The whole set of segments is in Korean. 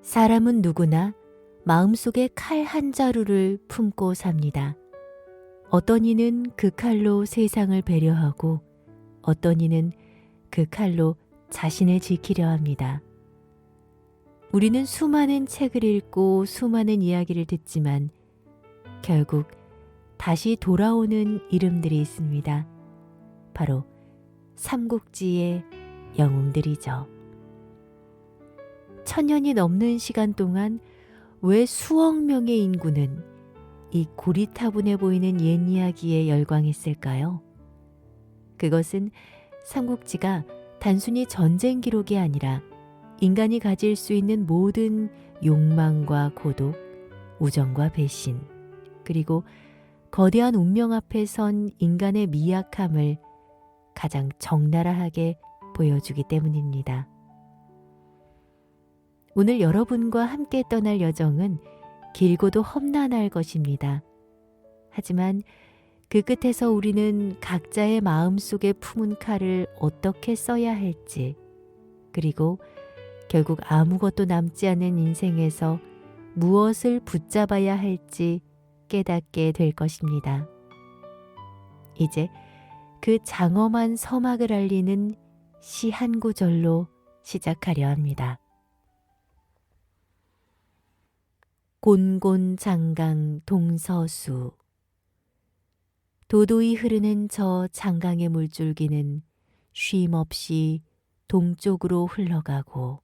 사람은 누구나 마음속에 칼 한 자루를 품고 삽니다. 어떤 이는 그 칼로 세상을 배려하고 어떤 이는 그 칼로 자신을 지키려 합니다. 우리는 수많은 책을 읽고 수많은 이야기를 듣지만 결국 다시 돌아오는 이름들이 있습니다. 바로 삼국지의 영웅들이죠. 천년이 넘는 시간 동안 왜 수억 명의 인구는 이 고리타분해 보이는 옛 이야기에 열광했을까요? 그것은 삼국지가 단순히 전쟁 기록이 아니라 인간이 가질 수 있는 모든 욕망과 고독, 우정과 배신, 그리고 거대한 운명 앞에 선 인간의 미약함을 가장 적나라하게 보여주기 때문입니다. 오늘 여러분과 함께 떠날 여정은 길고도 험난할 것입니다. 하지만 그 끝에서 우리는 각자의 마음속에 품은 칼을 어떻게 써야 할지, 그리고 결국 아무것도 남지 않은 인생에서 무엇을 붙잡아야 할지 깨닫게 될 것입니다. 이제 그 장엄한 서막을 알리는 시 한 구절로 시작하려 합니다. 곤곤장강 동서수. 도도히 흐르는 저 장강의 물줄기는 쉼없이 동쪽으로 흘러가고,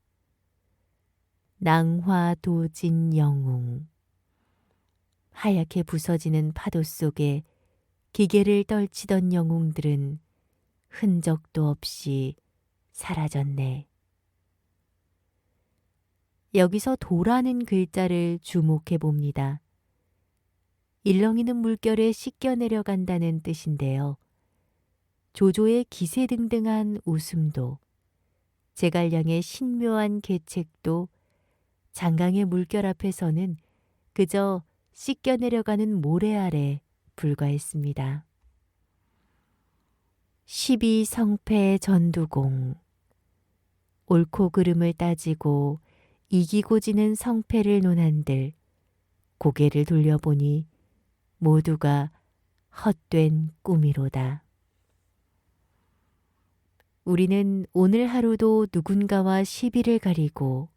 낭화도진 영웅. 하얗게 부서지는 파도 속에 기계를 떨치던 영웅들은 흔적도 없이 사라졌네. 여기서 도라는 글자를 주목해 봅니다. 일렁이는 물결에 씻겨 내려간다는 뜻인데요. 조조의 기세등등한 웃음도, 제갈량의 신묘한 계책도 장강의 물결 앞에서는 그저 씻겨 내려가는 모래 아래 불과했습니다. 12성패 전두공. 옳고 그름을 따지고 이기고 지는 성패를 논한들 고개를 돌려보니 모두가 헛된 꿈이로다. 우리는 오늘 하루도 누군가와 시비를 가리고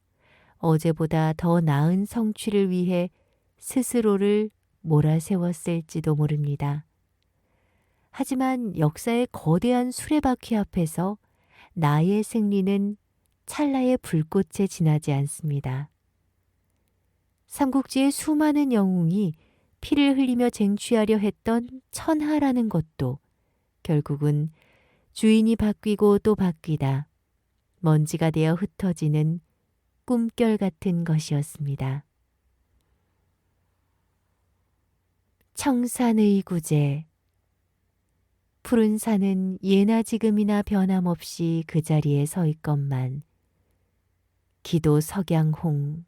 어제보다 더 나은 성취를 위해 스스로를 몰아세웠을지도 모릅니다. 하지만 역사의 거대한 수레바퀴 앞에서 나의 승리는 찰나의 불꽃에 지나지 않습니다. 삼국지의 수많은 영웅이 피를 흘리며 쟁취하려 했던 천하라는 것도 결국은 주인이 바뀌고 또 바뀌다 먼지가 되어 흩어지는 꿈결 같은 것이었습니다. 청산의구제. 푸른 산은 예나 지금이나 변함없이 그 자리에 서 있건만 기도 석양홍,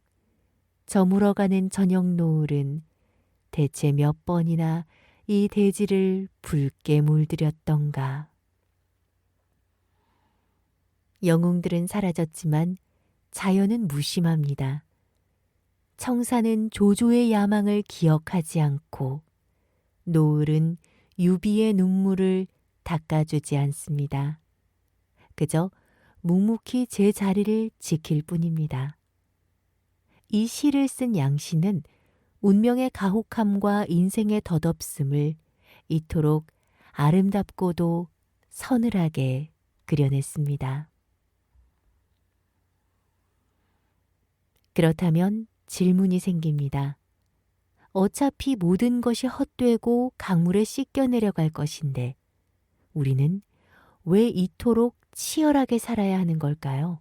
저물어가는 저녁 노을은 대체 몇 번이나 이 대지를 붉게 물들였던가. 영웅들은 사라졌지만 자연은 무심합니다. 청산은 조조의 야망을 기억하지 않고 노을은 유비의 눈물을 닦아주지 않습니다. 그저 묵묵히 제 자리를 지킬 뿐입니다. 이 시를 쓴 양씨는 운명의 가혹함과 인생의 덧없음을 이토록 아름답고도 서늘하게 그려냈습니다. 그렇다면 질문이 생깁니다. 어차피 모든 것이 헛되고 강물에 씻겨 내려갈 것인데 우리는 왜 이토록 치열하게 살아야 하는 걸까요?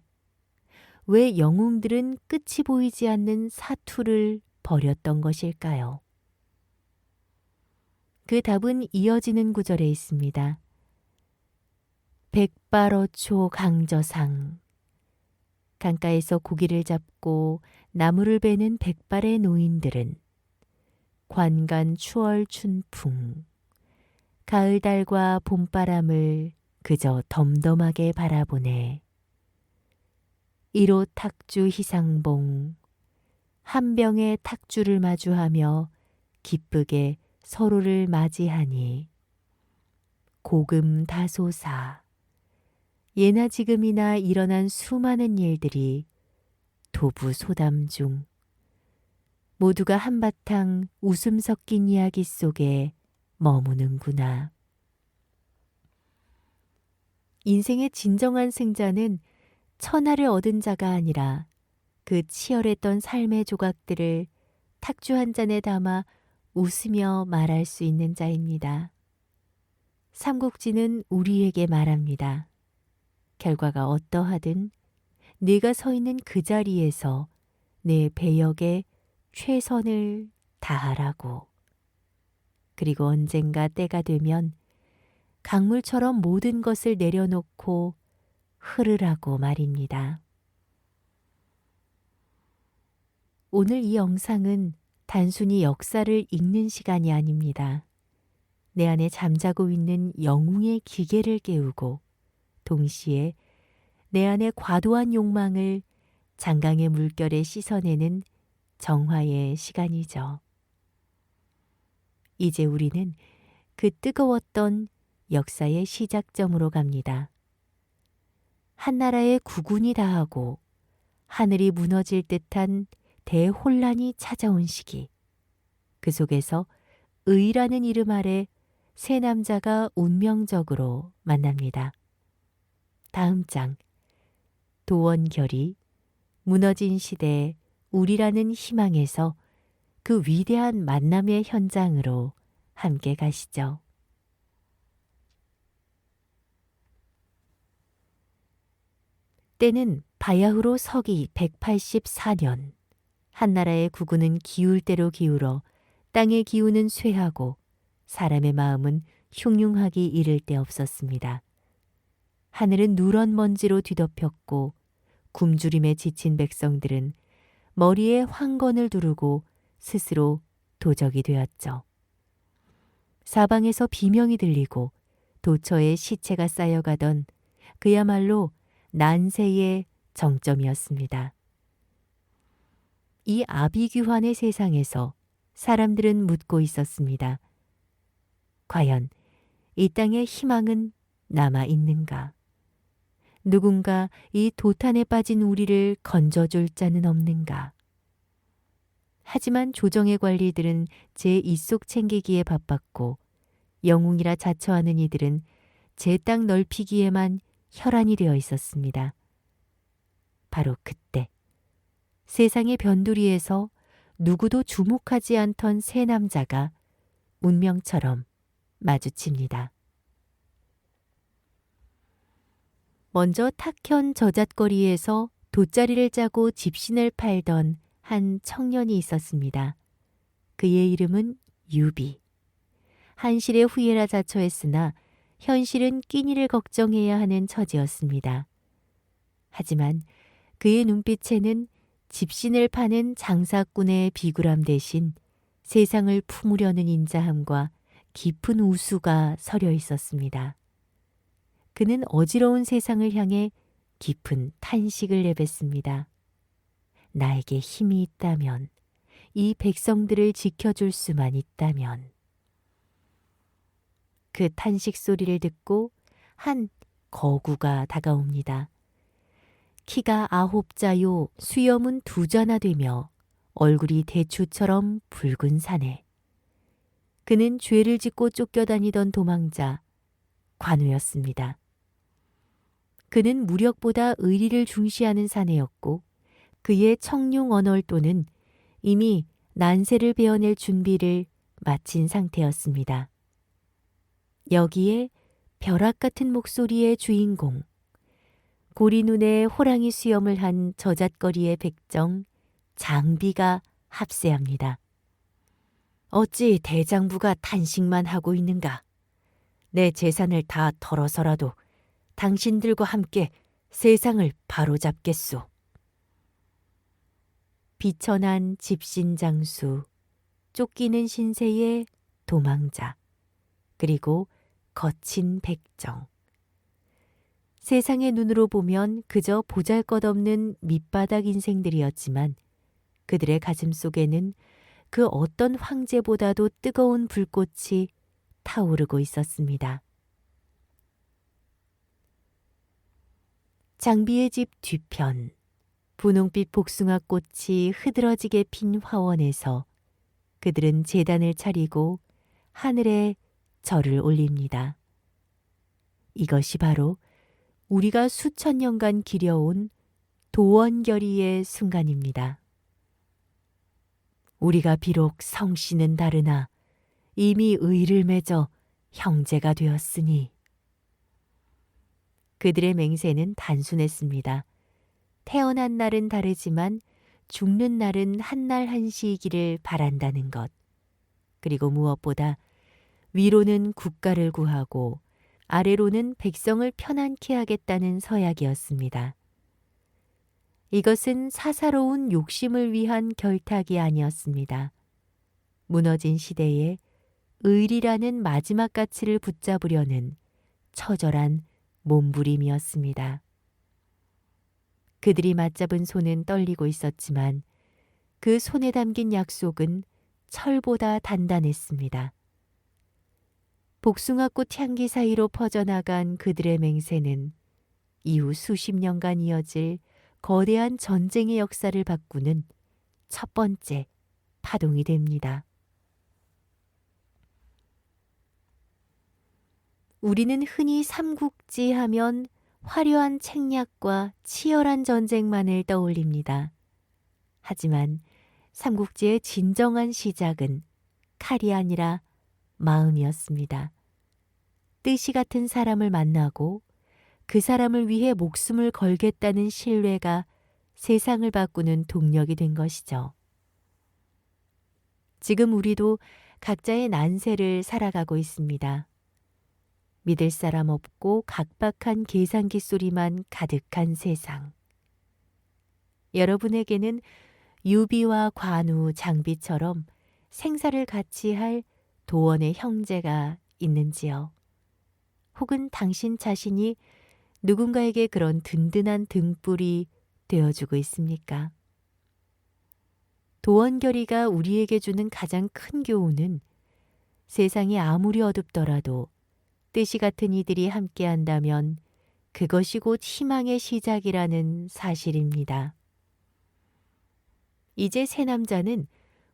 왜 영웅들은 끝이 보이지 않는 사투를 벌였던 것일까요? 그 답은 이어지는 구절에 있습니다. 백발어초 강저상. 강가에서 고기를 잡고 나무를 베는 백발의 노인들은 관간 추월 춘풍, 가을달과 봄바람을 그저 덤덤하게 바라보네. 이로 탁주 희상봉, 한 병의 탁주를 마주하며 기쁘게 서로를 맞이하니 고금다소사. 예나 지금이나 일어난 수많은 일들이 도부소담 중 모두가 한바탕 웃음 섞인 이야기 속에 머무는구나. 인생의 진정한 승자는 천하를 얻은 자가 아니라 그 치열했던 삶의 조각들을 탁주 한 잔에 담아 웃으며 말할 수 있는 자입니다. 삼국지는 우리에게 말합니다. 결과가 어떠하든 네가 서 있는 그 자리에서 내 배역에 최선을 다하라고. 그리고 언젠가 때가 되면 강물처럼 모든 것을 내려놓고 흐르라고 말입니다. 오늘 이 영상은 단순히 역사를 읽는 시간이 아닙니다. 내 안에 잠자고 있는 영웅의 기계를 깨우고 동시에 내 안의 과도한 욕망을 장강의 물결에 씻어내는 정화의 시간이죠. 이제 우리는 그 뜨거웠던 역사의 시작점으로 갑니다. 한나라의 국운이 다하고 하늘이 무너질 듯한 대혼란이 찾아온 시기. 그 속에서 의라는 이름 아래 세 남자가 운명적으로 만납니다. 다음 장, 도원결이 무너진 시대 우리라는 희망에서 그 위대한 만남의 현장으로 함께 가시죠. 때는 바야흐로 서기 184년. 한나라의 국운은 기울 대로 기울어 땅의 기운은 쇠하고 사람의 마음은 흉흉하기 이를 데 없었습니다. 하늘은 누런 먼지로 뒤덮였고 굶주림에 지친 백성들은 머리에 황건을 두르고 스스로 도적이 되었죠. 사방에서 비명이 들리고 도처에 시체가 쌓여가던 그야말로 난세의 정점이었습니다. 이 아비규환의 세상에서 사람들은 묻고 있었습니다. 과연 이 땅에 희망은 남아 있는가? 누군가 이 도탄에 빠진 우리를 건져줄 자는 없는가? 하지만 조정의 관리들은 제 입속 챙기기에 바빴고 영웅이라 자처하는 이들은 제 땅 넓히기에만 혈안이 되어 있었습니다. 바로 그때 세상의 변두리에서 누구도 주목하지 않던 세 남자가 운명처럼 마주칩니다. 먼저 탁현 저잣거리에서 돗자리를 짜고 집신을 팔던 한 청년이 있었습니다. 그의 이름은 유비. 한실의 후예라 자처했으나 현실은 끼니를 걱정해야 하는 처지였습니다. 하지만 그의 눈빛에는 집신을 파는 장사꾼의 비굴함 대신 세상을 품으려는 인자함과 깊은 우수가 서려 있었습니다. 그는 어지러운 세상을 향해 깊은 탄식을 내뱉습니다. 나에게 힘이 있다면, 이 백성들을 지켜줄 수만 있다면. 그 탄식 소리를 듣고 한 거구가 다가옵니다. 키가 9자요 수염은 2자나 되며 얼굴이 대추처럼 붉은 사내. 그는 죄를 짓고 쫓겨다니던 도망자 관우였습니다. 그는 무력보다 의리를 중시하는 사내였고 그의 청룡 언얼도는 이미 난세를 베어낼 준비를 마친 상태였습니다. 여기에 벼락 같은 목소리의 주인공, 고리 눈에 호랑이 수염을 한 저잣거리의 백정 장비가 합세합니다. 어찌 대장부가 탄식만 하고 있는가? 내 재산을 다 털어서라도 당신들과 함께 세상을 바로잡겠소. 비천한 집신장수, 쫓기는 신세의 도망자, 그리고 거친 백정. 세상의 눈으로 보면 그저 보잘것없는 밑바닥 인생들이었지만 그들의 가슴 속에는 그 어떤 황제보다도 뜨거운 불꽃이 타오르고 있었습니다. 장비의 집 뒤편, 분홍빛 복숭아꽃이 흐드러지게 핀 화원에서 그들은 제단을 차리고 하늘에 절을 올립니다. 이것이 바로 우리가 수천 년간 기려온 도원결의의 순간입니다. 우리가 비록 성씨는 다르나 이미 의를 맺어 형제가 되었으니. 그들의 맹세는 단순했습니다. 태어난 날은 다르지만 죽는 날은 한날 한시이기를 바란다는 것. 그리고 무엇보다 위로는 국가를 구하고 아래로는 백성을 편안케 하겠다는 서약이었습니다. 이것은 사사로운 욕심을 위한 결탁이 아니었습니다. 무너진 시대에 의리라는 마지막 가치를 붙잡으려는 처절한 몸부림이었습니다. 그들이 맞잡은 손은 떨리고 있었지만 그 손에 담긴 약속은 철보다 단단했습니다. 복숭아꽃 향기 사이로 퍼져나간 그들의 맹세는 이후 수십 년간 이어질 거대한 전쟁의 역사를 바꾸는 첫 번째 파동이 됩니다. 우리는 흔히 삼국지 하면 화려한 책략과 치열한 전쟁만을 떠올립니다. 하지만 삼국지의 진정한 시작은 칼이 아니라 마음이었습니다. 뜻이 같은 사람을 만나고 그 사람을 위해 목숨을 걸겠다는 신뢰가 세상을 바꾸는 동력이 된 것이죠. 지금 우리도 각자의 난세를 살아가고 있습니다. 믿을 사람 없고 각박한 계산기 소리만 가득한 세상. 여러분에게는 유비와 관우, 장비처럼 생사를 같이 할 도원의 형제가 있는지요? 혹은 당신 자신이 누군가에게 그런 든든한 등불이 되어주고 있습니까? 도원결의가 우리에게 주는 가장 큰 교훈은 세상이 아무리 어둡더라도 뜻이 같은 이들이 함께한다면 그것이 곧 희망의 시작이라는 사실입니다. 이제 세 남자는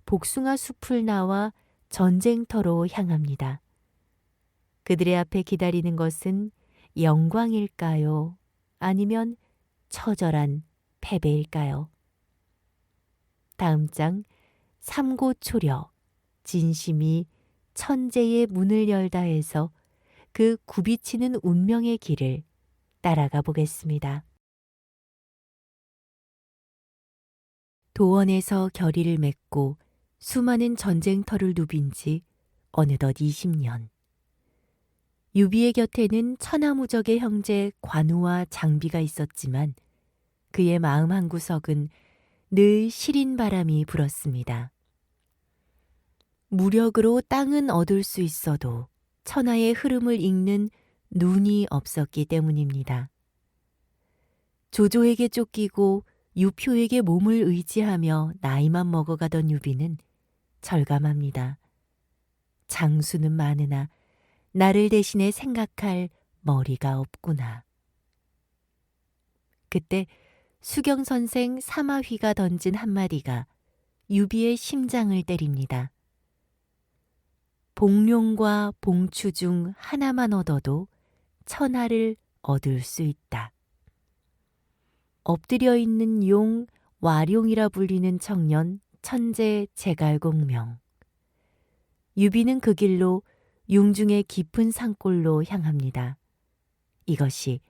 복숭아 숲을 나와 전쟁터로 향합니다. 그들의 앞에 기다리는 것은 영광일까요? 아니면 처절한 패배일까요? 다음 장 삼고초려, 진심이 천재의 문을 열다해서 그 굽이치는 운명의 길을 따라가 보겠습니다. 도원에서 결의를 맺고 수많은 전쟁터를 누빈 지 어느덧 20년. 유비의 곁에는 천하무적의 형제 관우와 장비가 있었지만 그의 마음 한구석은 늘 시린 바람이 불었습니다. 무력으로 땅은 얻을 수 있어도 천하의 흐름을 읽는 눈이 없었기 때문입니다. 조조에게 쫓기고 유표에게 몸을 의지하며 나이만 먹어가던 유비는 절감합니다. 장수는 많으나 나를 대신해 생각할 머리가 없구나. 그때 수경선생 사마휘가 던진 한마디가 유비의 심장을 때립니다. 봉룡과 봉추 중 하나만 얻어도 천하를 얻을 수 있다. 엎드려 있는 용, 와룡이라 불리는 청년, 천재 제갈공명. 유비는 그 길로 융중의 깊은 산골로 향합니다. 이것이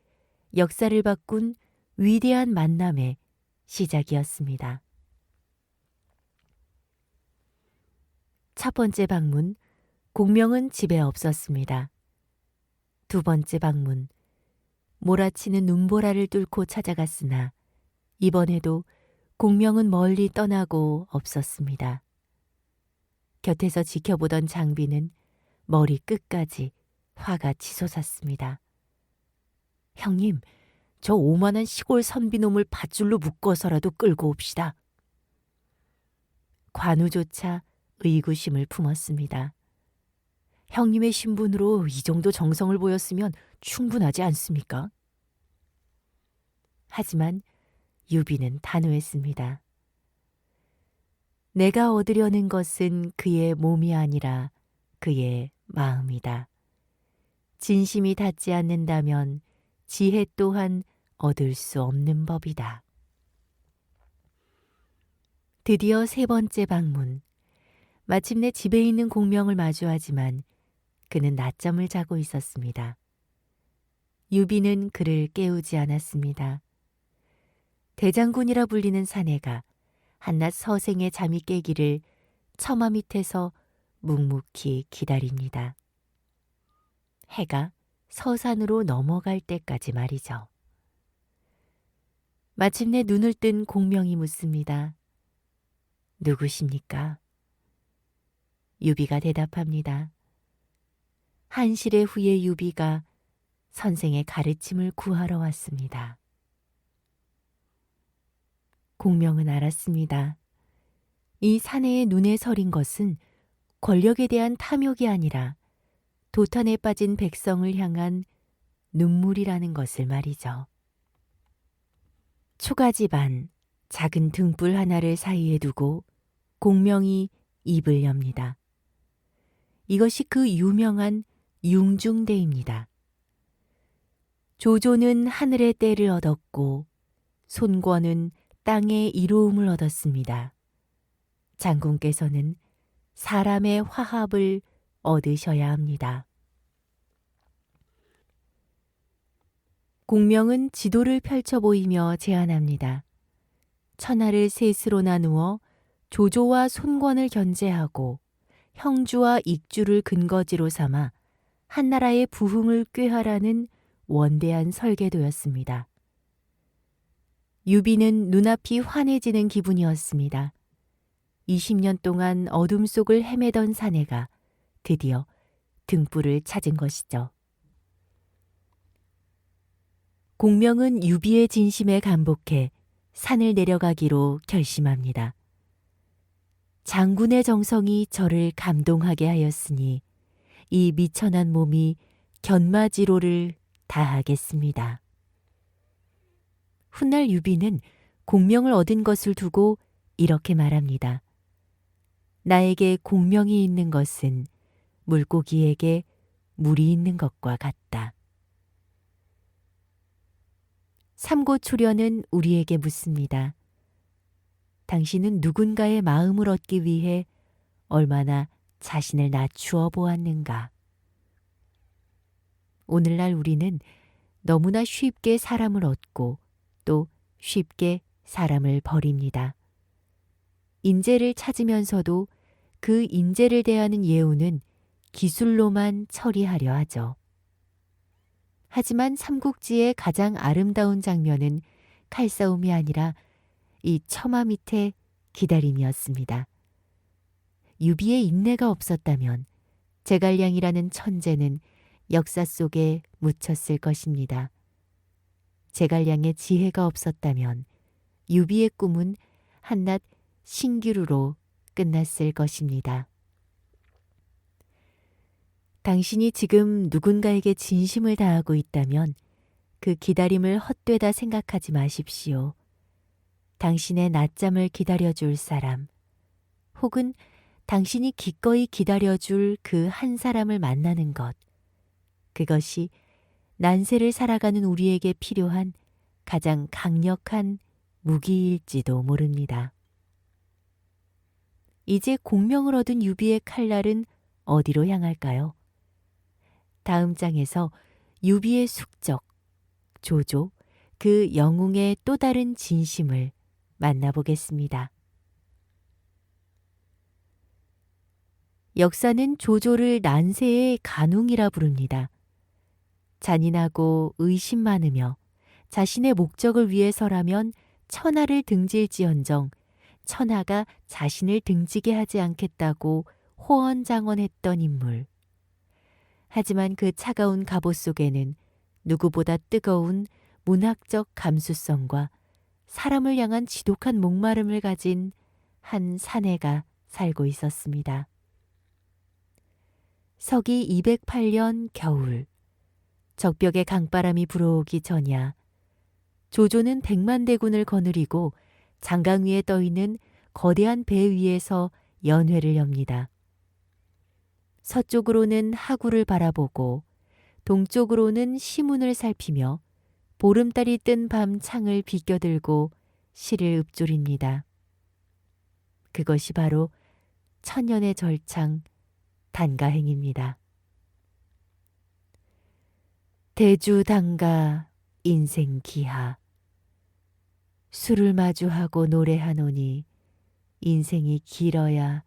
역사를 바꾼 위대한 만남의 시작이었습니다. 첫 번째 방문, 공명은 집에 없었습니다. 두 번째 방문, 몰아치는 눈보라를 뚫고 찾아갔으나 이번에도 공명은 멀리 떠나고 없었습니다. 곁에서 지켜보던 장비는 머리 끝까지 화가 치솟았습니다. 형님, 저 오만한 시골 선비놈을 밧줄로 묶어서라도 끌고 옵시다. 관우조차 의구심을 품었습니다. 형님의 신분으로 이 정도 정성을 보였으면 충분하지 않습니까? 하지만 유비는 단호했습니다. 내가 얻으려는 것은 그의 몸이 아니라 그의 마음이다. 진심이 닿지 않는다면 지혜 또한 얻을 수 없는 법이다. 드디어 세 번째 방문. 마침내 집에 있는 공명을 마주하지만 그는 낮잠을 자고 있었습니다. 유비는 그를 깨우지 않았습니다. 대장군이라 불리는 사내가 한낮 서생의 잠이 깨기를 처마 밑에서 묵묵히 기다립니다. 해가 서산으로 넘어갈 때까지 말이죠. 마침내 눈을 뜬 공명이 묻습니다. 누구십니까? 유비가 대답합니다. 한시례 후에 유비가 선생의 가르침을 구하러 왔습니다. 공명은 알았습니다. 이 사내의 눈에 서린 것은 권력에 대한 탐욕이 아니라 도탄에 빠진 백성을 향한 눈물이라는 것을 말이죠. 초가집 안 작은 등불 하나를 사이에 두고 공명이 입을 엽니다. 이것이 그 유명한 융중대입니다. 조조는 하늘의 때를 얻었고 손권은 땅의 이로움을 얻었습니다. 장군께서는 사람의 화합을 얻으셔야 합니다. 공명은 지도를 펼쳐 보이며 제안합니다. 천하를 셋으로 나누어 조조와 손권을 견제하고 형주와 익주를 근거지로 삼아 한나라의 부흥을 꾀하라는 원대한 설계도였습니다. 유비는 눈앞이 환해지는 기분이었습니다. 20년 동안 어둠 속을 헤매던 사내가 드디어 등불을 찾은 것이죠. 공명은 유비의 진심에 감복해 산을 내려가기로 결심합니다. 장군의 정성이 저를 감동하게 하였으니 이 미천한 몸이 견마지로를 다하겠습니다. 훗날 유비는 공명을 얻은 것을 두고 이렇게 말합니다. 나에게 공명이 있는 것은 물고기에게 물이 있는 것과 같다. 삼고초려는 우리에게 묻습니다. 당신은 누군가의 마음을 얻기 위해 얼마나 자신을 낮추어 보았는가? 오늘날 우리는 너무나 쉽게 사람을 얻고 또 쉽게 사람을 버립니다. 인재를 찾으면서도 그 인재를 대하는 예우는 기술로만 처리하려 하죠. 하지만 삼국지의 가장 아름다운 장면은 칼싸움이 아니라 이 처마 밑에 기다림이었습니다. 유비의 인내가 없었다면 제갈량이라는 천재는 역사 속에 묻혔을 것입니다. 제갈량의 지혜가 없었다면 유비의 꿈은 한낱 신기루로 끝났을 것입니다. 당신이 지금 누군가에게 진심을 다하고 있다면 그 기다림을 헛되다 생각하지 마십시오. 당신의 낮잠을 기다려줄 사람, 혹은 당신이 기꺼이 기다려줄 그 한 사람을 만나는 것, 그것이 난세를 살아가는 우리에게 필요한 가장 강력한 무기일지도 모릅니다. 이제 공명을 얻은 유비의 칼날은 어디로 향할까요? 다음 장에서 유비의 숙적, 조조, 그 영웅의 또 다른 진심을 만나보겠습니다. 역사는 조조를 난세의 간웅이라 부릅니다. 잔인하고 의심 많으며 자신의 목적을 위해서라면 천하를 등질지언정 천하가 자신을 등지게 하지 않겠다고 호언장언했던 인물. 하지만 그 차가운 갑옷 속에는 누구보다 뜨거운 문학적 감수성과 사람을 향한 지독한 목마름을 가진 한 사내가 살고 있었습니다. 서기 208년 겨울, 적벽에 강바람이 불어오기 전야 조조는 100만 대군을 거느리고 장강 위에 떠있는 거대한 배 위에서 연회를 엽니다. 서쪽으로는 하구를 바라보고 동쪽으로는 시문을 살피며 보름달이 뜬 밤 창을 비껴들고 시를 읊조립니다. 그것이 바로 천년의 절창 단가행입니다. 대주단가 인생 기하, 술을 마주하고 노래하노니 인생이 길어야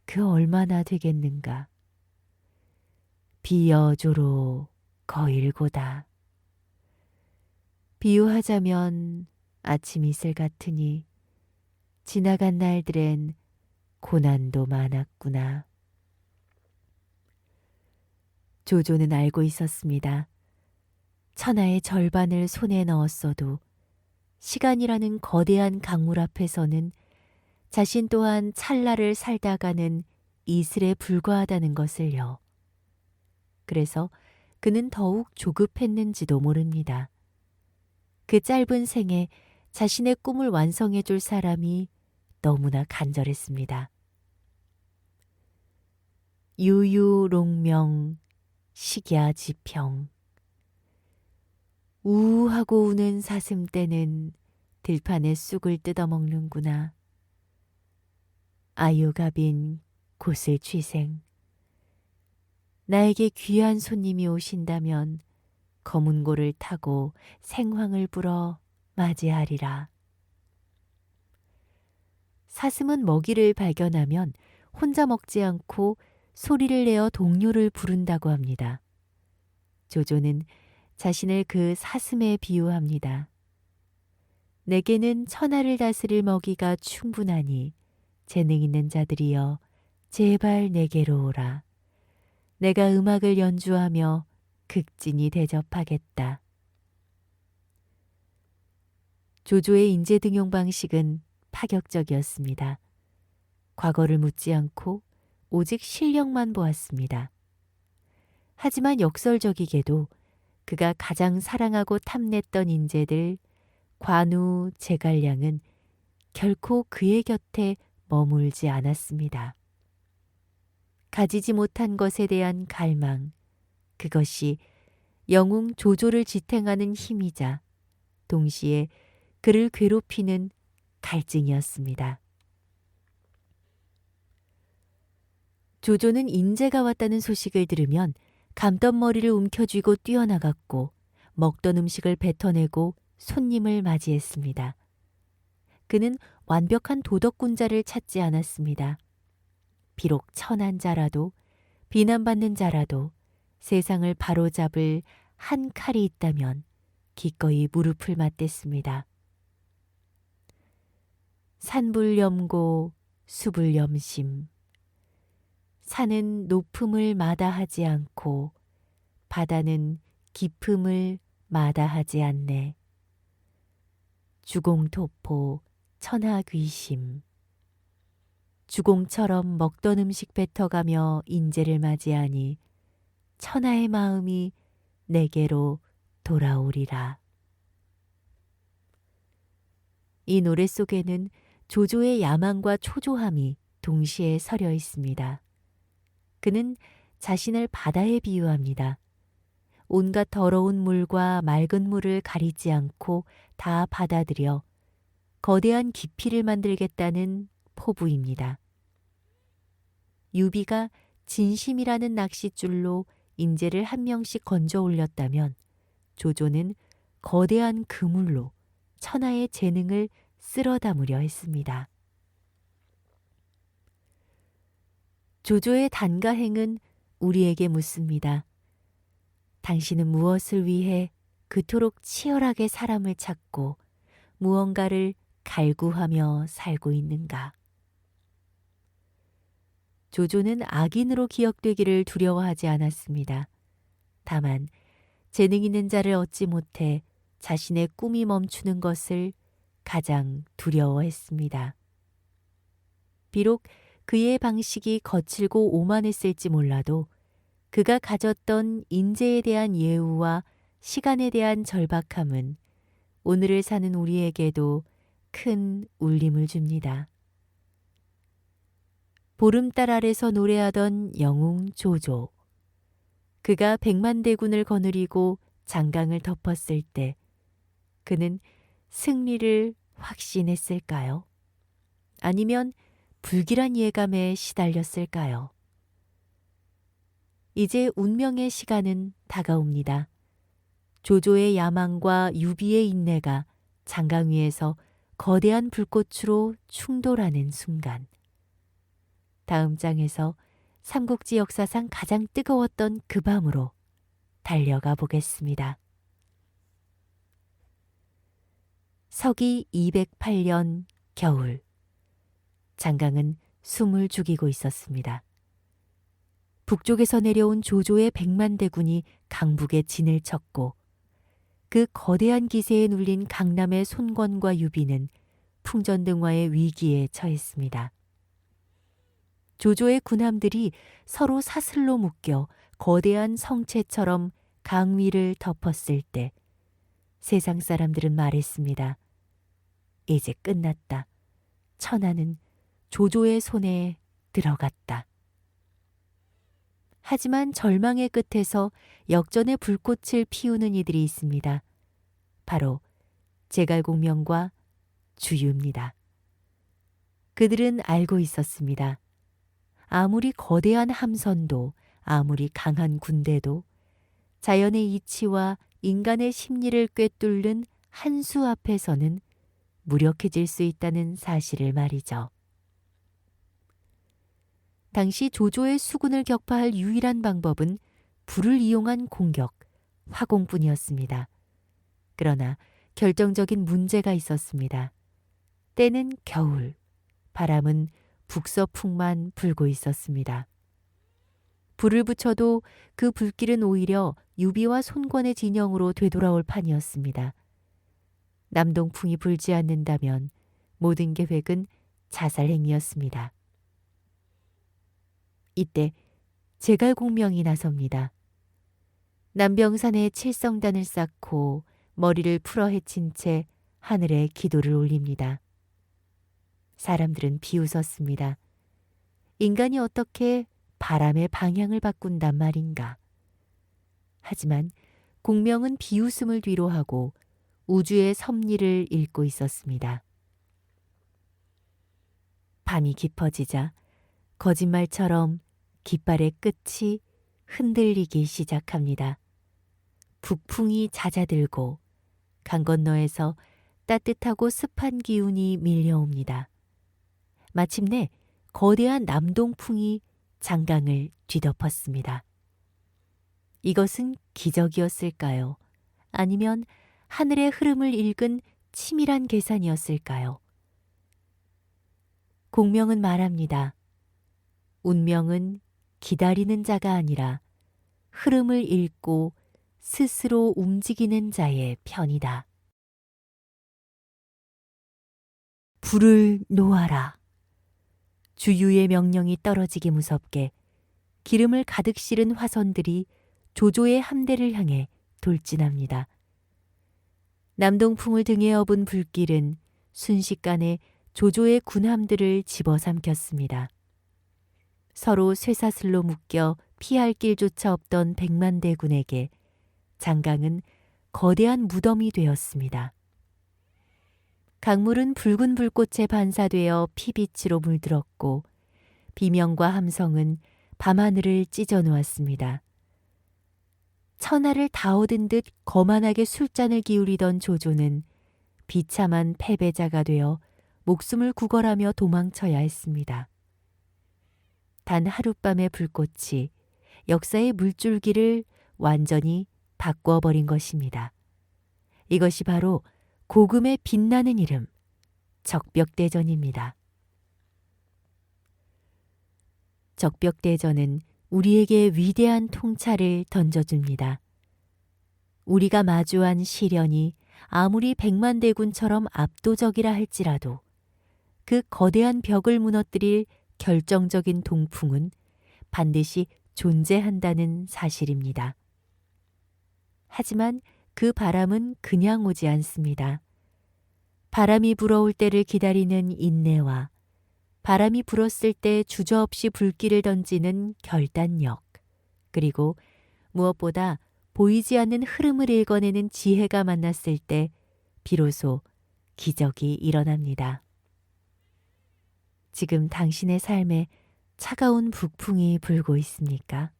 그 얼마나 되겠는가. 비여조로 거일고다. 비유하자면 아침 이슬 같으니 지나간 날들엔 고난도 많았구나. 조조는 알고 있었습니다. 천하의 절반을 손에 넣었어도 시간이라는 거대한 강물 앞에서는 자신 또한 찰나를 살다가는 이슬에 불과하다는 것을요. 그래서 그는 더욱 조급했는지도 모릅니다. 그 짧은 생에 자신의 꿈을 완성해 줄 사람이 너무나 간절했습니다. 유유롱명 식야지평, 우하고 우는 사슴떼는 들판에 쑥을 뜯어먹는구나. 아유갑인 곳을 취생, 나에게 귀한 손님이 오신다면 검은고를 타고 생황을 불어 맞이하리라. 사슴은 먹이를 발견하면 혼자 먹지 않고 소리를 내어 동료를 부른다고 합니다. 조조는 자신을 그 사슴에 비유합니다. 내게는 천하를 다스릴 먹이가 충분하니 재능 있는 자들이여 제발 내게로 오라. 내가 음악을 연주하며 극진히 대접하겠다. 조조의 인재 등용 방식은 파격적이었습니다. 과거를 묻지 않고 오직 실력만 보았습니다. 하지만 역설적이게도 그가 가장 사랑하고 탐냈던 인재들 관우, 제갈량은 결코 그의 곁에 머물지 않았습니다. 가지지 못한 것에 대한 갈망, 그것이 영웅 조조를 지탱하는 힘이자 동시에 그를 괴롭히는 갈증이었습니다. 조조는 인재가 왔다는 소식을 들으면 감던 머리를 움켜쥐고 뛰어나갔고 먹던 음식을 뱉어내고 손님을 맞이했습니다. 그는 완벽한 도덕군자를 찾지 않았습니다. 비록 천한 자라도 비난받는 자라도 세상을 바로잡을 한 칼이 있다면 기꺼이 무릎을 맞댔습니다. 산불염고 수불염심, 산은 높음을 마다하지 않고 바다는 깊음을 마다하지 않네. 주공토포 천하귀심, 주공처럼 먹던 음식 뱉어가며 인재를 맞이하니 천하의 마음이 내게로 돌아오리라. 이 노래 속에는 조조의 야망과 초조함이 동시에 서려 있습니다. 그는 자신을 바다에 비유합니다. 온갖 더러운 물과 맑은 물을 가리지 않고 다 받아들여 거대한 깊이를 만들겠다는 포부입니다. 유비가 진심이라는 낚싯줄로 인재를 한 명씩 건져 올렸다면 조조는 거대한 그물로 천하의 재능을 쓸어 담으려 했습니다. 조조의 단가행은 우리에게 묻습니다. 당신은 무엇을 위해 그토록 치열하게 사람을 찾고 무언가를 갈구하며 살고 있는가? 조조는 악인으로 기억되기를 두려워하지 않았습니다. 다만 재능 있는 자를 얻지 못해 자신의 꿈이 멈추는 것을 가장 두려워했습니다. 비록 그의 방식이 거칠고 오만했을지 몰라도 그가 가졌던 인재에 대한 예우와 시간에 대한 절박함은 오늘을 사는 우리에게도 큰 울림을 줍니다. 보름달 아래서 노래하던 영웅 조조. 그가 백만대군을 거느리고 장강을 덮었을 때 그는 승리를 확신했을까요? 아니면 불길한 예감에 시달렸을까요? 이제 운명의 시간은 다가옵니다. 조조의 야망과 유비의 인내가 장강 위에서 거대한 불꽃으로 충돌하는 순간. 다음 장에서 삼국지 역사상 가장 뜨거웠던 그 밤으로 달려가 보겠습니다. 서기 208년 겨울. 장강은 숨을 죽이고 있었습니다. 북쪽에서 내려온 조조의 백만대군이 강북에 진을 쳤고 그 거대한 기세에 눌린 강남의 손권과 유비는 풍전등화의 위기에 처했습니다. 조조의 군함들이 서로 사슬로 묶여 거대한 성체처럼 강 위를 덮었을 때 세상 사람들은 말했습니다. 이제 끝났다. 천하는 조조의 손에 들어갔다. 하지만 절망의 끝에서 역전의 불꽃을 피우는 이들이 있습니다. 바로 제갈공명과 주유입니다. 그들은 알고 있었습니다. 아무리 거대한 함선도 아무리 강한 군대도 자연의 이치와 인간의 심리를 꿰뚫는 한 수 앞에서는 무력해질 수 있다는 사실을 말이죠. 당시 조조의 수군을 격파할 유일한 방법은 불을 이용한 공격, 화공뿐이었습니다. 그러나 결정적인 문제가 있었습니다. 때는 겨울, 바람은 북서풍만 불고 있었습니다. 불을 붙여도 그 불길은 오히려 유비와 손권의 진영으로 되돌아올 판이었습니다. 남동풍이 불지 않는다면 모든 계획은 자살행위였습니다. 이때 제갈공명이 나섭니다. 남병산에 칠성단을 쌓고 머리를 풀어 헤친 채 하늘에 기도를 올립니다. 사람들은 비웃었습니다. 인간이 어떻게 바람의 방향을 바꾼단 말인가. 하지만 공명은 비웃음을 뒤로하고 우주의 섭리를 읽고 있었습니다. 밤이 깊어지자 거짓말처럼 깃발의 끝이 흔들리기 시작합니다. 북풍이 잦아들고 강 건너에서 따뜻하고 습한 기운이 밀려옵니다. 마침내 거대한 남동풍이 장강을 뒤덮었습니다. 이것은 기적이었을까요? 아니면 하늘의 흐름을 읽은 치밀한 계산이었을까요? 공명은 말합니다. 운명은 기다리는 자가 아니라 흐름을 읽고 스스로 움직이는 자의 편이다. 불을 놓아라. 주유의 명령이 떨어지기 무섭게 기름을 가득 실은 화선들이 조조의 함대를 향해 돌진합니다. 남동풍을 등에 업은 불길은 순식간에 조조의 군함들을 집어삼켰습니다. 서로 쇠사슬로 묶여 피할 길조차 없던 백만대군에게 장강은 거대한 무덤이 되었습니다. 강물은 붉은 불꽃에 반사되어 피빛으로 물들었고 비명과 함성은 밤하늘을 찢어 놓았습니다. 천하를 다 얻은 듯 거만하게 술잔을 기울이던 조조는 비참한 패배자가 되어 목숨을 구걸하며 도망쳐야 했습니다. 단 하룻밤의 불꽃이 역사의 물줄기를 완전히 바꿔버린 것입니다. 이것이 바로 고금의 빛나는 이름, 적벽대전입니다. 적벽대전은 우리에게 위대한 통찰을 던져줍니다. 우리가 마주한 시련이 아무리 백만대군처럼 압도적이라 할지라도 그 거대한 벽을 무너뜨릴 결정적인 동풍은 반드시 존재한다는 사실입니다. 하지만 그 바람은 그냥 오지 않습니다. 바람이 불어올 때를 기다리는 인내와 바람이 불었을 때 주저없이 불길을 던지는 결단력, 그리고 무엇보다 보이지 않는 흐름을 읽어내는 지혜가 만났을 때 비로소 기적이 일어납니다. 지금 당신의 삶에 차가운 북풍이 불고 있습니까?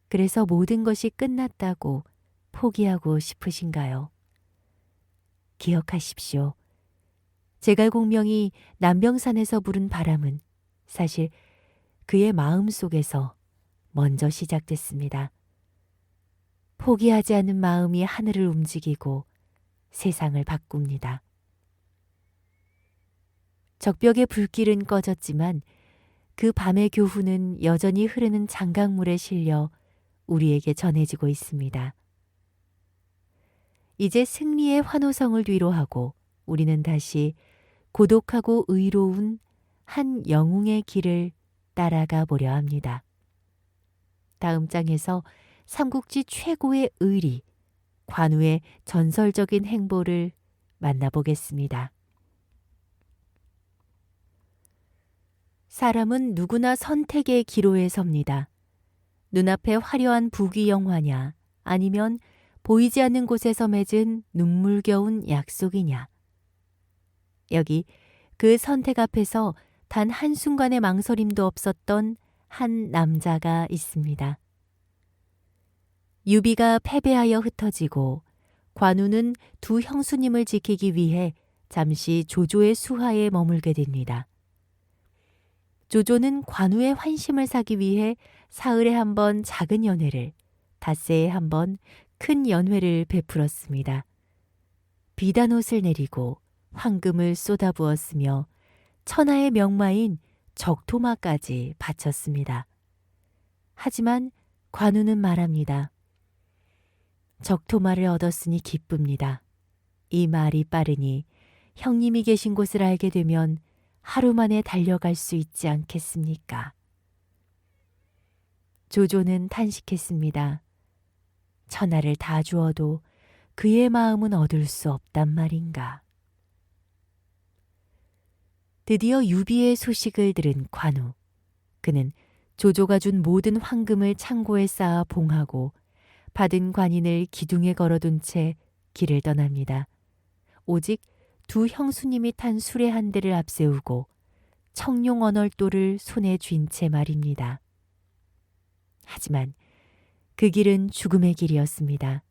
그래서 모든 것이 끝났다고 포기하고 싶으신가요? 기억하십시오. 제갈공명이 남병산에서 부른 바람은 사실 그의 마음 속에서 먼저 시작됐습니다. 포기하지 않는 마음이 하늘을 움직이고 세상을 바꿉니다. 적벽의 불길은 꺼졌지만 그 밤의 교훈은 여전히 흐르는 장강물에 실려 우리에게 전해지고 있습니다. 이제 승리의 환호성을 뒤로하고 우리는 다시 고독하고 의로운 한 영웅의 길을 따라가 보려 합니다. 다음 장에서 삼국지 최고의 의리, 관우의 전설적인 행보를 만나보겠습니다. 사람은 누구나 선택의 기로에 섭니다. 눈앞에 화려한 부귀영화냐, 아니면 보이지 않는 곳에서 맺은 눈물겨운 약속이냐. 여기 그 선택 앞에서 단 한순간의 망설임도 없었던 한 남자가 있습니다. 유비가 패배하여 흩어지고 관우는 두 형수님을 지키기 위해 잠시 조조의 수하에 머물게 됩니다. 조조는 관우의 환심을 사기 위해 사흘에 한 번 작은 연회를, 닷새에 한 번 큰 연회를 베풀었습니다. 비단옷을 내리고 황금을 쏟아부었으며 천하의 명마인 적토마까지 바쳤습니다. 하지만 관우는 말합니다. 적토마를 얻었으니 기쁩니다. 이 말이 빠르니 형님이 계신 곳을 알게 되면 하루 만에 달려갈 수 있지 않겠습니까? 조조는 탄식했습니다. 천하를 다 주어도 그의 마음은 얻을 수 없단 말인가. 드디어 유비의 소식을 들은 관우. 그는 조조가 준 모든 황금을 창고에 쌓아 봉하고 받은 관인을 기둥에 걸어둔 채 길을 떠납니다. 오직 두 형수님이 탄 수레 한 대를 앞세우고 청룡 언얼도를 손에 쥔 채 말입니다. 하지만 그 길은 죽음의 길이었습니다.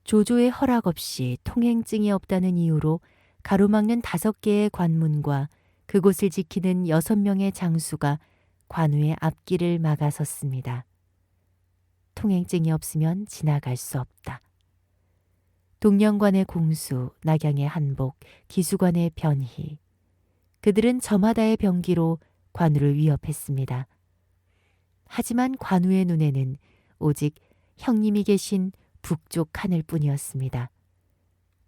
조조의 허락 없이 통행증이 없다는 이유로 가로막는 5개의 관문과 그곳을 지키는 6명의 장수가 관우의 앞길을 막아섰습니다. 통행증이 없으면 지나갈 수 없다. 동령관의 공수, 낙양의 한복, 기수관의 변희. 그들은 저마다의 병기로 관우를 위협했습니다. 하지만 관우의 눈에는 오직 형님이 계신 북쪽 하늘뿐이었습니다.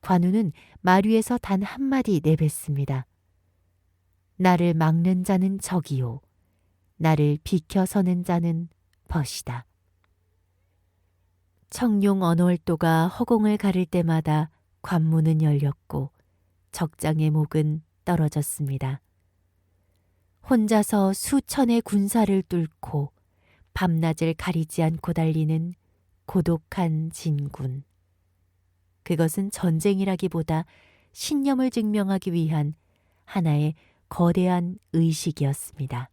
관우는 말 위에서 단 한마디 내뱉습니다. 나를 막는 자는 적이요. 나를 비켜서는 자는 벗이다. 청룡 언월도가 허공을 가릴 때마다 관문은 열렸고 적장의 목은 떨어졌습니다. 혼자서 수천의 군사를 뚫고 밤낮을 가리지 않고 달리는 고독한 진군. 그것은 전쟁이라기보다 신념을 증명하기 위한 하나의 거대한 의식이었습니다.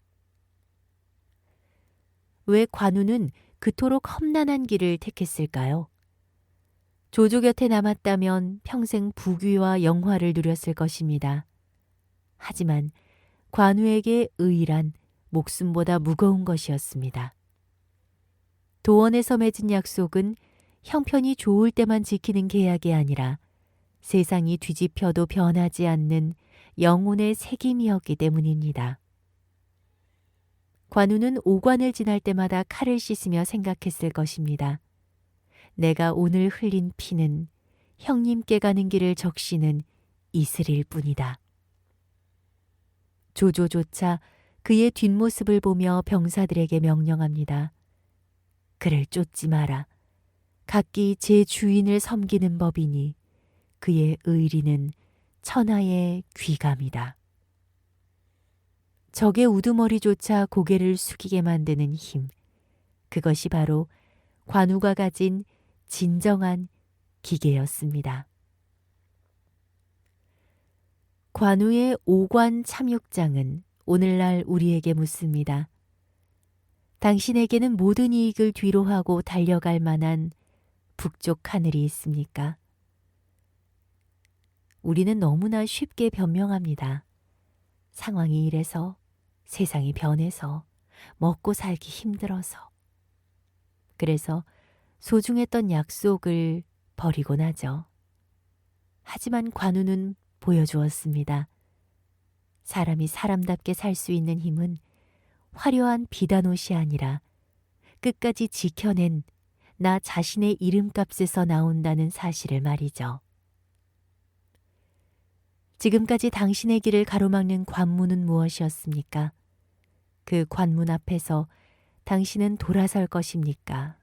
왜 관우는 그토록 험난한 길을 택했을까요? 조조 곁에 남았다면 평생 부귀와 영화를 누렸을 것입니다. 하지만 관우에게 의란 목숨보다 무거운 것이었습니다. 도원에서 맺은 약속은 형편이 좋을 때만 지키는 계약이 아니라 세상이 뒤집혀도 변하지 않는 영혼의 책임이었기 때문입니다. 관우는 오관을 지날 때마다 칼을 씻으며 생각했을 것입니다. 내가 오늘 흘린 피는 형님께 가는 길을 적시는 이슬일 뿐이다. 조조조차 그의 뒷모습을 보며 병사들에게 명령합니다. 그를 쫓지 마라. 각기 제 주인을 섬기는 법이니 그의 의리는 천하의 귀감이다. 적의 우두머리조차 고개를 숙이게 만드는 힘, 그것이 바로 관우가 가진 진정한 기계였습니다. 관우의 오관 참육장은 오늘날 우리에게 묻습니다. 당신에게는 모든 이익을 뒤로하고 달려갈 만한 북쪽 하늘이 있습니까? 우리는 너무나 쉽게 변명합니다. 상황이 이래서, 세상이 변해서, 먹고 살기 힘들어서. 그래서 소중했던 약속을 버리곤 하죠. 하지만 관우는 보여주었습니다. 사람이 사람답게 살 수 있는 힘은 화려한 비단옷이 아니라 끝까지 지켜낸 나 자신의 이름값에서 나온다는 사실을 말이죠. 지금까지 당신의 길을 가로막는 관문은 무엇이었습니까? 그 관문 앞에서 당신은 돌아설 것입니까?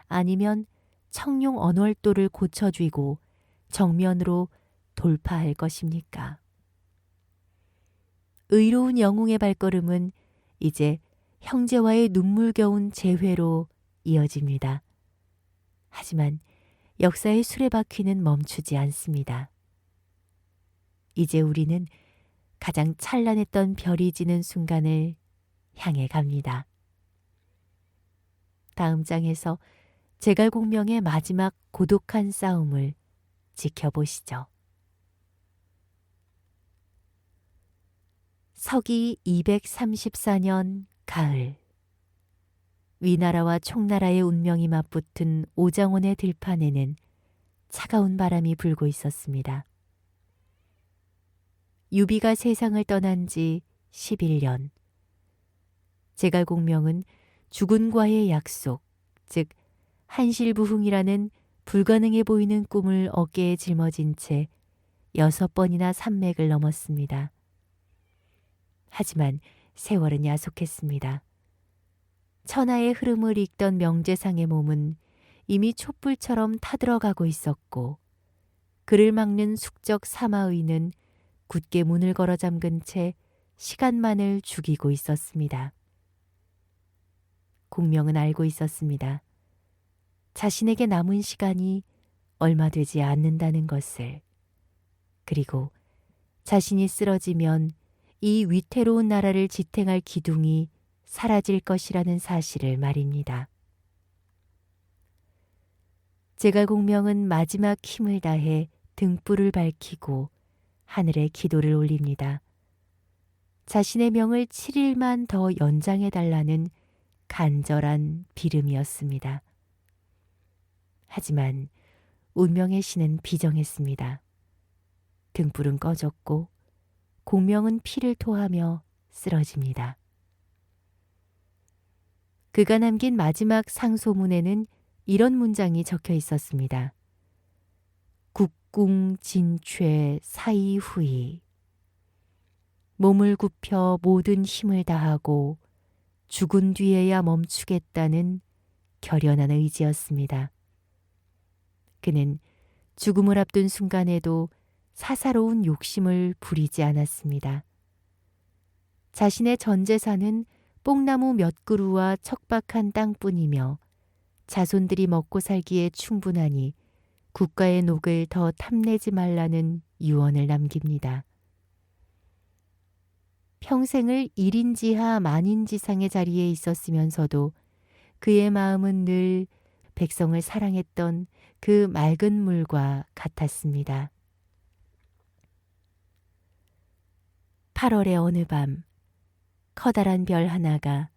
아니면 청룡 언월도를 고쳐쥐고 정면으로 돌파할 것입니까? 의로운 영웅의 발걸음은 이제 형제와의 눈물겨운 재회로 이어집니다. 하지만 역사의 수레바퀴는 멈추지 않습니다. 이제 우리는 가장 찬란했던 별이 지는 순간을 향해 갑니다. 다음 장에서 제갈공명의 마지막 고독한 싸움을 지켜보시죠. 서기 234년 가을, 위나라와 총나라의 운명이 맞붙은 오정원의 들판에는 차가운 바람이 불고 있었습니다. 유비가 세상을 떠난 지 11년. 제갈공명은 주군과의 약속, 즉 한실부흥이라는 불가능해 보이는 꿈을 어깨에 짊어진 채 6번이나 산맥을 넘었습니다. 하지만 세월은 야속했습니다. 천하의 흐름을 읽던 명제상의 몸은 이미 촛불처럼 타들어가고 있었고, 그를 막는 숙적 사마의는 굳게 문을 걸어 잠근 채 시간만을 죽이고 있었습니다. 공명은 알고 있었습니다. 자신에게 남은 시간이 얼마 되지 않는다는 것을. 그리고 자신이 쓰러지면 이 위태로운 나라를 지탱할 기둥이 사라질 것이라는 사실을 말입니다. 제갈공명은 마지막 힘을 다해 등불을 밝히고 하늘에 기도를 올립니다. 자신의 명을 7일만 더 연장해달라는 간절한 비름이었습니다. 하지만 운명의 신은 비정했습니다. 등불은 꺼졌고 공명은 피를 토하며 쓰러집니다. 그가 남긴 마지막 상소문에는 이런 문장이 적혀 있었습니다. 국궁 진최 사이후이. 몸을 굽혀 모든 힘을 다하고 죽은 뒤에야 멈추겠다는 결연한 의지였습니다. 그는 죽음을 앞둔 순간에도 사사로운 욕심을 부리지 않았습니다. 자신의 전 재산은 뽕나무 몇 그루와 척박한 땅뿐이며 자손들이 먹고 살기에 충분하니 국가의 녹을 더 탐내지 말라는 유언을 남깁니다. 평생을 일인지하 만인지상의 자리에 있었으면서도 그의 마음은 늘 백성을 사랑했던 그 맑은 물과 같았습니다. 8월의 어느 밤, 커다란 별 하나가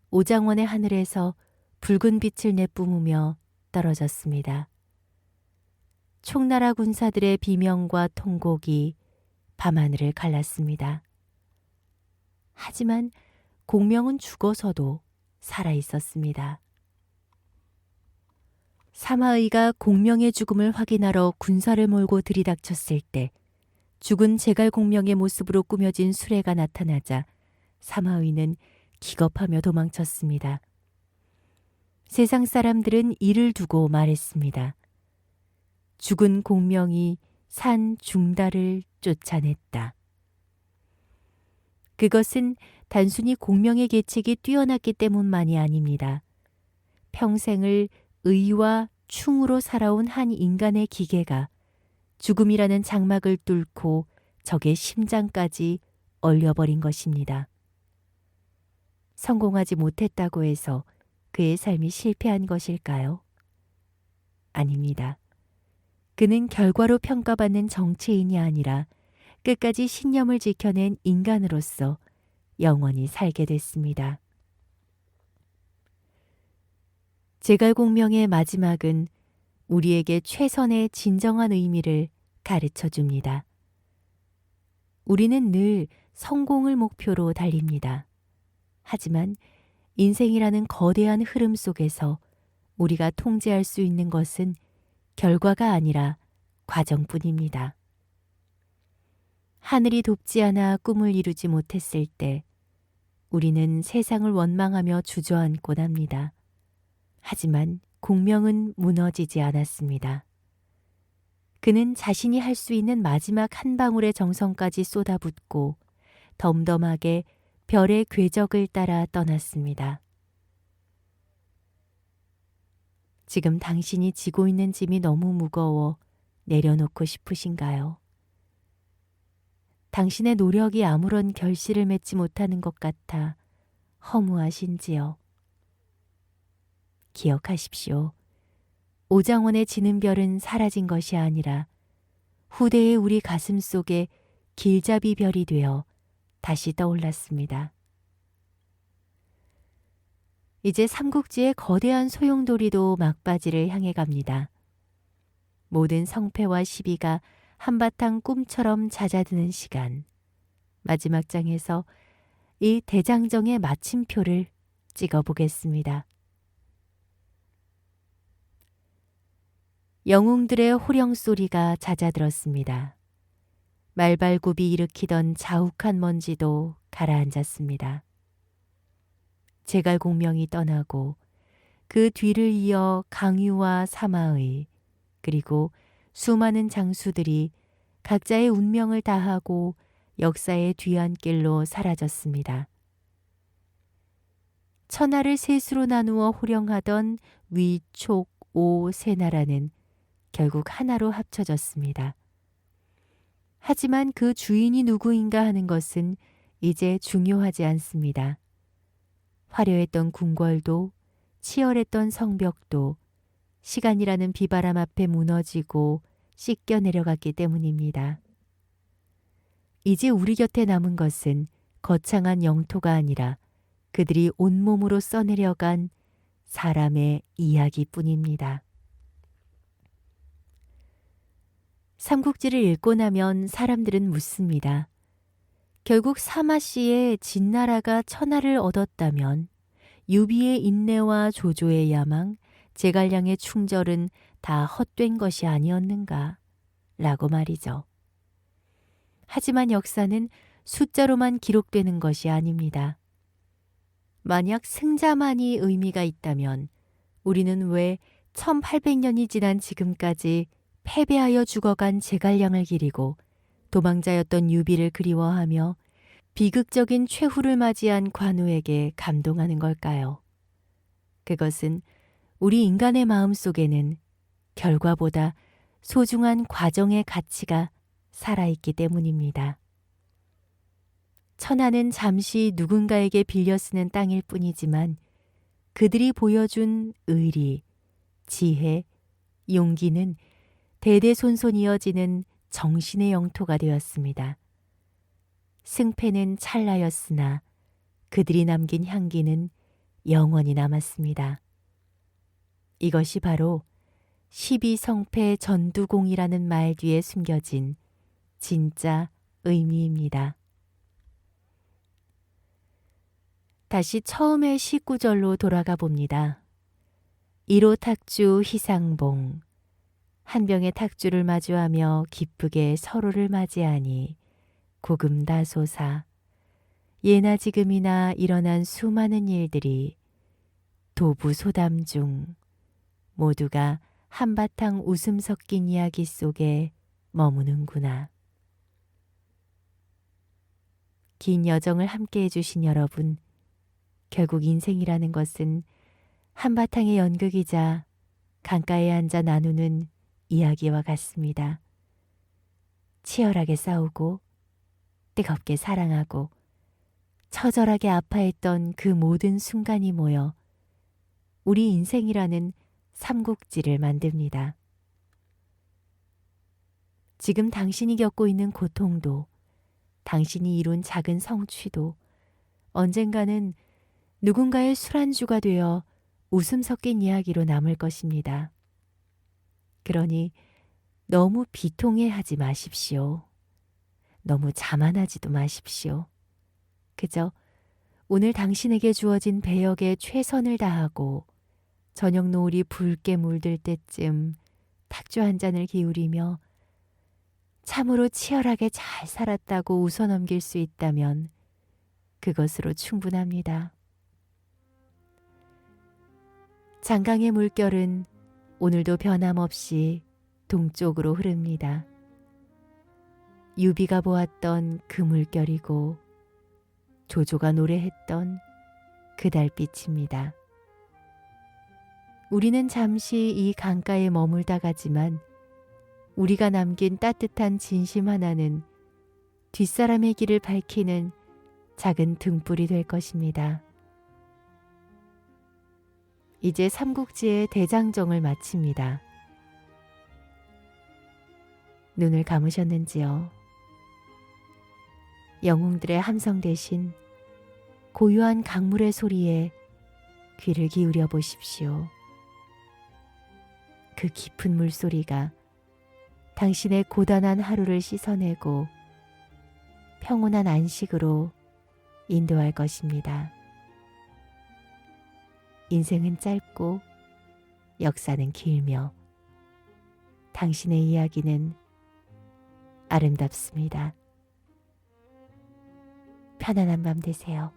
오장원의 하늘에서 붉은 빛을 내뿜으며 떨어졌습니다. 총나라 군사들의 비명과 통곡이 밤하늘을 갈랐습니다. 하지만 공명은 죽어서도 살아 있었습니다. 사마의가 공명의 죽음을 확인하러 군사를 몰고 들이닥쳤을 때 죽은 제갈공명의 모습으로 꾸며진 수레가 나타나자 사마의는 기겁하며 도망쳤습니다. 세상 사람들은 이를 두고 말했습니다. 죽은 공명이 산 중달을 쫓아냈다. 그것은 단순히 공명의 계책이 뛰어났기 때문만이 아닙니다. 평생을 의와 충으로 살아온 한 인간의 기계가 죽음이라는 장막을 뚫고 적의 심장까지 얼려버린 것입니다. 성공하지 못했다고 해서 그의 삶이 실패한 것일까요? 아닙니다. 그는 결과로 평가받는 정치인이 아니라 끝까지 신념을 지켜낸 인간으로서 영원히 살게 됐습니다. 제갈공명의 마지막은 우리에게 최선의 진정한 의미를 가르쳐 줍니다. 우리는 늘 성공을 목표로 달립니다. 하지만 인생이라는 거대한 흐름 속에서 우리가 통제할 수 있는 것은 결과가 아니라 과정뿐입니다. 하늘이 돕지 않아 꿈을 이루지 못했을 때 우리는 세상을 원망하며 주저앉곤 합니다. 하지만 공명은 무너지지 않았습니다. 그는 자신이 할 수 있는 마지막 한 방울의 정성까지 쏟아붓고 덤덤하게 별의 궤적을 따라 떠났습니다. 지금 당신이 지고 있는 짐이 너무 무거워 내려놓고 싶으신가요? 당신의 노력이 아무런 결실을 맺지 못하는 것 같아 허무하신지요? 기억하십시오. 오장원의 지는 별은 사라진 것이 아니라 후대의 우리 가슴 속에 길잡이 별이 되어 다시 떠올랐습니다. 이제 삼국지의 거대한 소용돌이도 막바지를 향해 갑니다. 모든 성패와 시비가 한바탕 꿈처럼 잦아드는 시간. 마지막 장에서 이 대장정의 마침표를 찍어보겠습니다. 영웅들의 호령 소리가 잦아들었습니다. 말발굽이 일으키던 자욱한 먼지도 가라앉았습니다. 제갈공명이 떠나고 그 뒤를 이어 강유와 사마의 그리고 수많은 장수들이 각자의 운명을 다하고 역사의 뒤안길로 사라졌습니다. 천하를 셋으로 나누어 호령하던 위, 촉, 오 세 나라는 결국 하나로 합쳐졌습니다. 하지만 그 주인이 누구인가 하는 것은 이제 중요하지 않습니다. 화려했던 궁궐도 치열했던 성벽도 시간이라는 비바람 앞에 무너지고 씻겨 내려갔기 때문입니다. 이제 우리 곁에 남은 것은 거창한 영토가 아니라 그들이 온몸으로 써내려간 사람의 이야기뿐입니다. 삼국지를 읽고 나면 사람들은 묻습니다. 결국 사마씨의 진나라가 천하를 얻었다면 유비의 인내와 조조의 야망, 제갈량의 충절은 다 헛된 것이 아니었는가? 라고 말이죠. 하지만 역사는 숫자로만 기록되는 것이 아닙니다. 만약 승자만이 의미가 있다면 우리는 왜 1800년이 지난 지금까지 패배하여 죽어간 제갈량을 기리고 도망자였던 유비를 그리워하며 비극적인 최후를 맞이한 관우에게 감동하는 걸까요? 그것은 우리 인간의 마음 속에는 결과보다 소중한 과정의 가치가 살아있기 때문입니다. 천하는 잠시 누군가에게 빌려 쓰는 땅일 뿐이지만 그들이 보여준 의리, 지혜, 용기는 대대손손 이어지는 정신의 영토가 되었습니다. 승패는 찰나였으나 그들이 남긴 향기는 영원히 남았습니다. 이것이 바로 12성패 전두공이라는 말 뒤에 숨겨진 진짜 의미입니다. 다시 처음의 19절로 돌아가 봅니다. 1호 탁주 희상봉 한 병의 탁주를 마주하며 기쁘게 서로를 맞이하니 고금다소사. 예나 지금이나 일어난 수많은 일들이 도부소담 중 모두가 한바탕 웃음 섞인 이야기 속에 머무는구나. 긴 여정을 함께 해주신 여러분, 결국 인생이라는 것은 한바탕의 연극이자 강가에 앉아 나누는 이야기와 같습니다. 치열하게 싸우고 뜨겁게 사랑하고 처절하게 아파했던 그 모든 순간이 모여 우리 인생이라는 삼국지를 만듭니다. 지금 당신이 겪고 있는 고통도, 당신이 이룬 작은 성취도 언젠가는 누군가의 술안주가 되어 웃음 섞인 이야기로 남을 것입니다. 그러니 너무 비통해하지 마십시오. 너무 자만하지도 마십시오. 그저 오늘 당신에게 주어진 배역에 최선을 다하고 저녁 노을이 붉게 물들 때쯤 탁주 한 잔을 기울이며 참으로 치열하게 잘 살았다고 웃어넘길 수 있다면 그것으로 충분합니다. 장강의 물결은 오늘도 변함없이 동쪽으로 흐릅니다. 유비가 보았던 그 물결이고 조조가 노래했던 그 달빛입니다. 우리는 잠시 이 강가에 머물다 가지만 우리가 남긴 따뜻한 진심 하나는 뒷사람의 길을 밝히는 작은 등불이 될 것입니다. 이제 삼국지의 대장정을 마칩니다. 눈을 감으셨는지요? 영웅들의 함성 대신 고요한 강물의 소리에 귀를 기울여 보십시오. 그 깊은 물소리가 당신의 고단한 하루를 씻어내고 평온한 안식으로 인도할 것입니다. 인생은 짧고 역사는 길며 당신의 이야기는 아름답습니다. 편안한 밤 되세요.